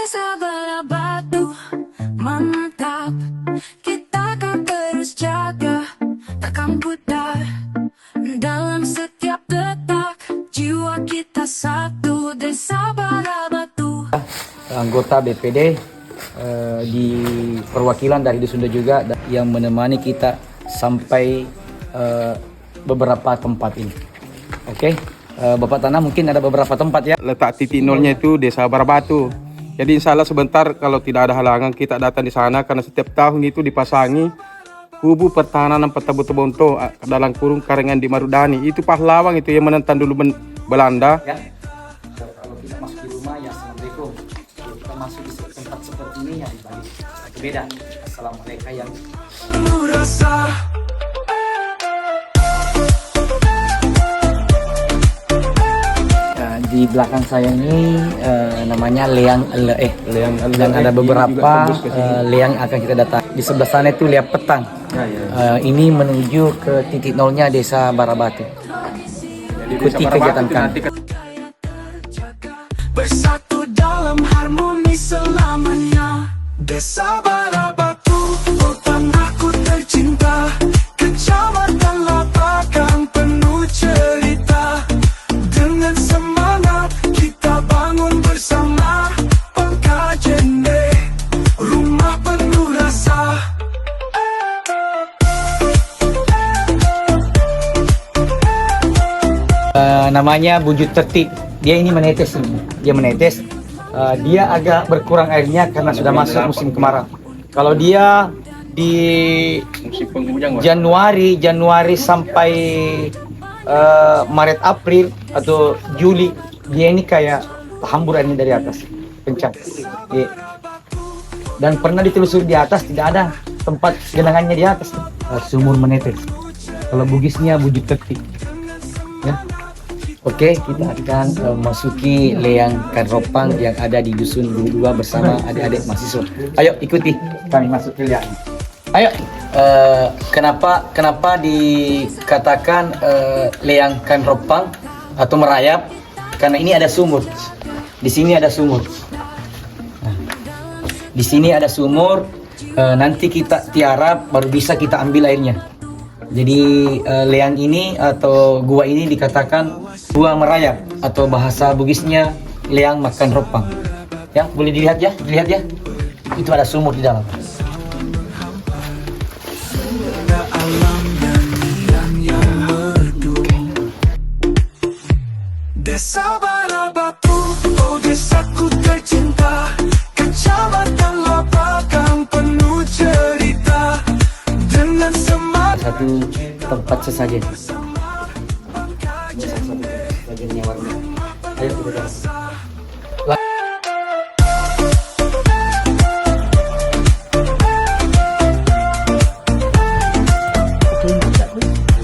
Desa Barabatu mantap, kita akan terus jaga, takkan pudar dalam setiap detak. Jiwa kita satu, Desa Barabatu. Anggota BPD di perwakilan dari Dusun juga yang menemani kita sampai beberapa tempat ini. Oke, Bapak Tanah mungkin ada beberapa tempat ya. Letak titik nolnya itu Desa Barabatu. Jadi insya Allah sebentar kalau tidak ada halangan kita datang di sana karena setiap tahun itu dipasangi kubu pertahanan Peta Boto dalam kurung Karengan di Marudani. Itu pahlawan itu yang menentang dulu Belanda. Ya. Kalau kita masuk di rumah ya Assalamualaikum. Kalau kita masuk di tempat seperti ini ya dibalik. Beda. Assalamualaikum yang di belakang saya ini namanya Leang dan ada beberapa leang akan kita datang. Di sebelah sana itu lihat petang. Ini menuju ke titik nolnya Desa Barabatu. Ikuti kegiatan kami. Bersatu dalam harmoni selamanya. Desa Barabatu, oh tanahku tercinta. Kecamatan Lapakan penuh cerita. Dengan semangat kita bangun bersama. Pengkajene, rumah penuh rasa. Namanya Bujut Tertib. Dia ini menetes ini. Dia menetes. Dia agak berkurang airnya karena sudah masuk musim kemarau. Kalau dia di Musim penghujan Januari sampai Maret April atau Juli, dia ini kayak hambur airnya dari atas, kencang. Iya. Dan pernah ditelusuri di atas tidak ada tempat genangannya di atas. Sumur menetes. Kalau bugisnya Bujut Tertib. Ya. Oke, kita akan masuki Leang Kanropang yang ada di Dusun 2 bersama adik-adik mahasiswa. Ayo ikuti kami masuk ke Leang. Ayo, kenapa dikatakan Leang Kanropang atau merayap? Karena ini ada sumur. Di sini ada sumur. Nah, di sini ada sumur. Nanti kita tiarap baru bisa kita ambil airnya. Jadi leang ini atau gua ini dikatakan gua merayap atau bahasa Bugisnya Leang Makan Ropang. Ya, boleh dilihat ya, Itu ada sumur di dalam. Desa Barabatu, oh desaku tercinta. Kecamatan Lapakan penuh cerita. Dengan semangat Satu tempat sesajen. Sesajennya warna. Ayo kita datang.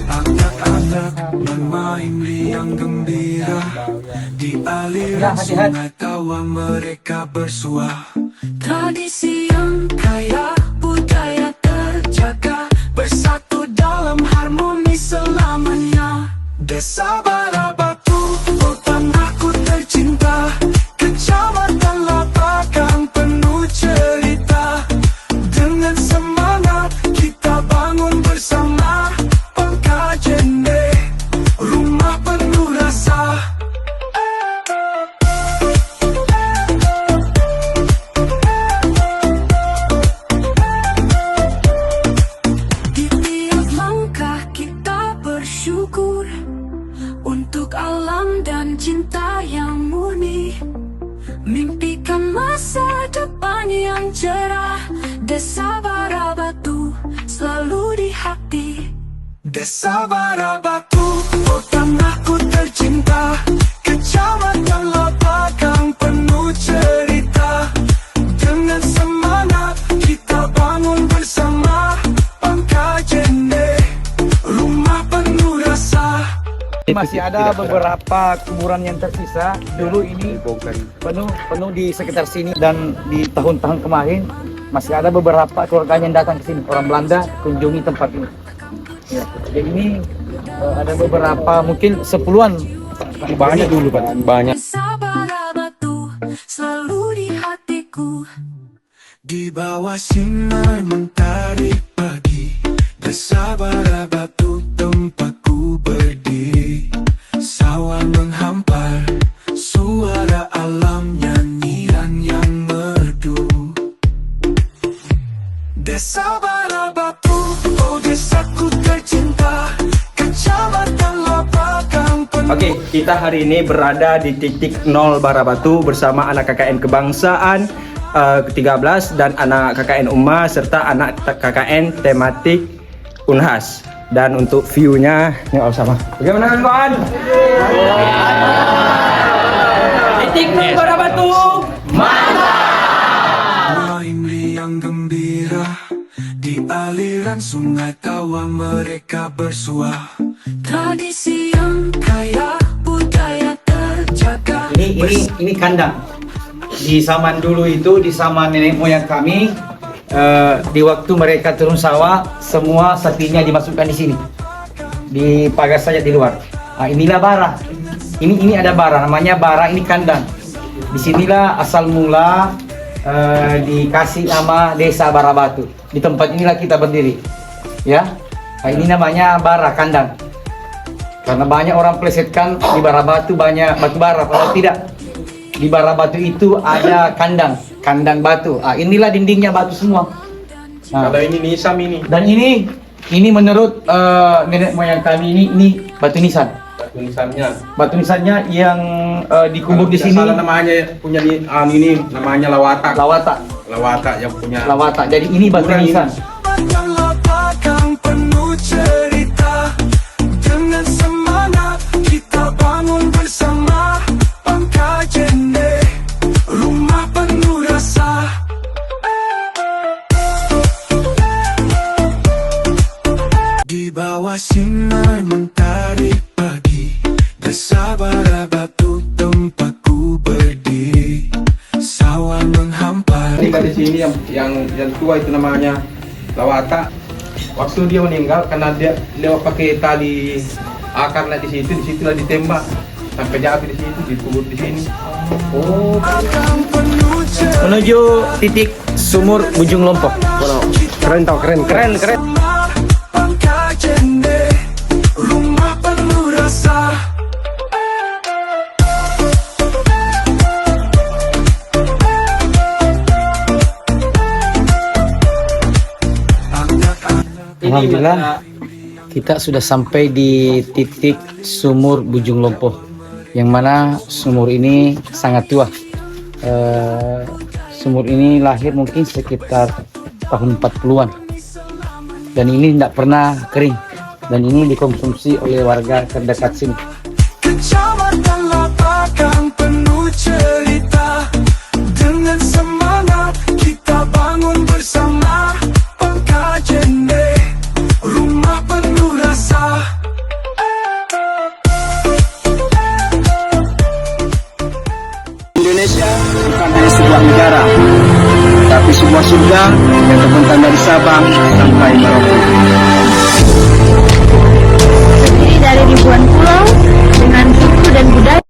anak-anak bermain riang gembira. Di aliran sungai tawa mereka bersua. Tradisi yang kaya, budaya terjaga. Bersatu dalam harmoni selamanya. Desa Barabatu, oh tanahku tercinta. Kecamatan Lapakan penuh cerita. Dengan semangat kita bangun bersama. Pengkajene, rumah penuh rasa. Di tiap langkah kita bersyukur untuk alam dan cinta yang murni. Mimpikan masa depan yang cerah. Desa Barabatu selalu di hati. Desa Barabatu, oh tanahku tercinta. Kecamatan Lapakan penuh cerita. Dengan semangat kita bangun bersama. Pengkajene, rumah penuh rasa. Masih ada beberapa kuburan yang tersisa. Dulu ini penuh di sekitar sini dan di tahun-tahun kemarin masih ada beberapa keluarga yang datang ke sini. Orang Belanda kunjungi tempat ini. Ya, jadi ini ada beberapa mungkin 10-an. Banyak dulu Pak, banyak. Desa Barabatu selalu di hatiku. bersyukur. Di bawah sinar mentari pagi, Desa Barabatu tempatku berdiri. Sawah menghampar, suara alam nyanyian yang merdu. Desa Barabatu, oh desaku tercinta, Kecamatan Labakan penuh. Oke, kita hari ini berada di titik 0 Barabatu bersama anak KKN Kebangsaan ke-13 dan anak KKN Umma serta anak KKN tematik Unhas. Dan untuk view-nya ini sama. Bagaimana kawan? Titik 0 Barabatu. Main riang gembira di aliran sungai tawa mereka bersua. Tradisi yang kaya, budaya terjaga. Ini kandang. Di zaman dulu itu, di zaman nenek moyang kami, di waktu mereka turun sawah, semua sapinya dimasukkan di sini, di pagar saja di luar. Nah, inilah bara. Ini ada bara, namanya bara. Ini kandang. Disinilah asal mula dikasih nama Desa Barabatu. Di tempat inilah kita berdiri, ya. Nah, ini namanya bara kandang. Karena banyak orang plesetkan di Barabatu banyak batu bara, padahal tidak. Di Barabatu itu ada kandang batu. Ah, inilah dindingnya batu semua. Nah, Kalau ini nisam ini. dan ini menurut nenek moyang kami ini batu nisan. Batu nisannya. Batu nisannya yang dikubur di sini. Salah namanya punya ini namanya lawata. Lawata. Lawata yang punya. Lawata. Jadi ini batu Kuburan ini. nisan. Padang Labakan penuh cerita. Dengan semangat kita bangun bersama. Bangka Jene, rumah penuh rasa. Di bawah sinar mentari pagi, Desa Barabatu tempatku berdiri. Sawah menghampar. Tinggal di sini yang tua itu namanya Lawata. Waktu dia meninggal karena dia lewat pakai tali akarnya di situlah ditembak sampai jatuh di situ, dikubur di sini. Oh. Akan penuh cerita. Menuju titik sumur Bujung Lompok. Keren tau, keren. Bangka Jene, rumah penuh rasa. Alhamdulillah kita sudah sampai di titik sumur Bujung Lompok, yang mana sumur ini sangat tua. Sumur ini lahir mungkin sekitar tahun 40-an dan ini tidak pernah kering, dan ini dikonsumsi oleh warga terdekat sini. Kecamatan Labakan penuh cerita. Dengan semangat kita bangun bersama. Bangka Jene, rumah penuh rasa. Indonesia bukan hanya sebuah negara, tapi sebuah surga yang terbentang dari Sabang sampai Merauke. Terdiri dari ribuan pulau dengan suku dan budaya